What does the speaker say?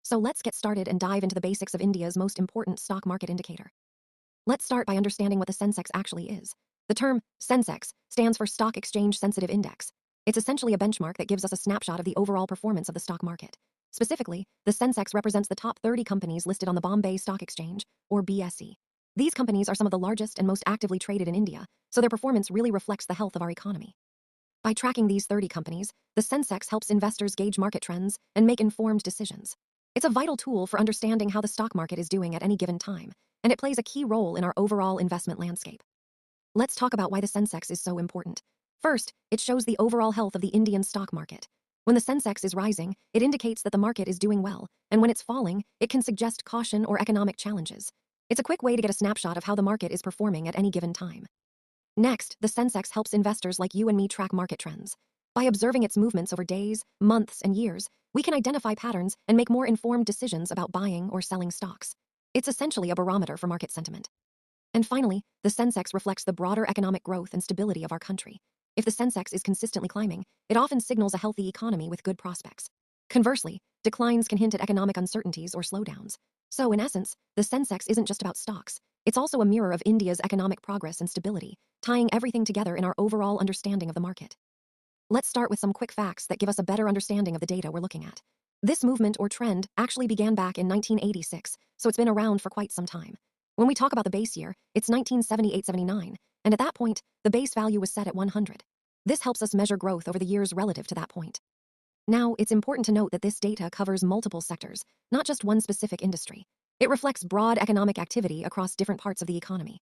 So let's get started and dive into the basics of India's most important stock market indicator. Let's start by understanding what the sensex actually is. The term sensex stands for Stock Exchange Sensitive Index. It's essentially a benchmark that gives us a snapshot of the overall performance of the stock market. Specifically, the sensex represents the top 30 companies listed on the Bombay Stock Exchange, or BSE. These companies are some of the largest and most actively traded in India, so their performance really reflects the health of our economy. By tracking these 30 companies, the sensex helps investors gauge market trends and make informed decisions. It's a vital tool for understanding how the stock market is doing at any given time, and it plays a key role in our overall investment landscape. Let's talk about why the sensex is so important. First, it shows the overall health of the Indian stock market. When the sensex is rising, it indicates that the market is doing well, and when it's falling, it can suggest caution or economic challenges. It's a quick way to get a snapshot of how the market is performing at any given time. Next, the sensex helps investors like you and me track market trends. By observing its movements over days, months, and years, we can identify patterns and make more informed decisions about buying or selling stocks. It's essentially a barometer for market sentiment. And finally, the sensex reflects the broader economic growth and stability of our country. If the sensex is consistently climbing, it often signals a healthy economy with good prospects. Conversely, declines can hint at economic uncertainties or slowdowns. So, in essence, the sensex isn't just about stocks. It's also a mirror of India's economic progress and stability, tying everything together in our overall understanding of the market. Let's start with some quick facts that give us a better understanding of the data we're looking at. This movement or trend actually began back in 1986, so it's been around for quite some time. When we talk about the base year, it's 1978-79, and at that point, the base value was set at 100. This helps us measure growth over the years relative to that point. Now, it's important to note that this data covers multiple sectors, not just one specific industry. It reflects broad economic activity across different parts of the economy.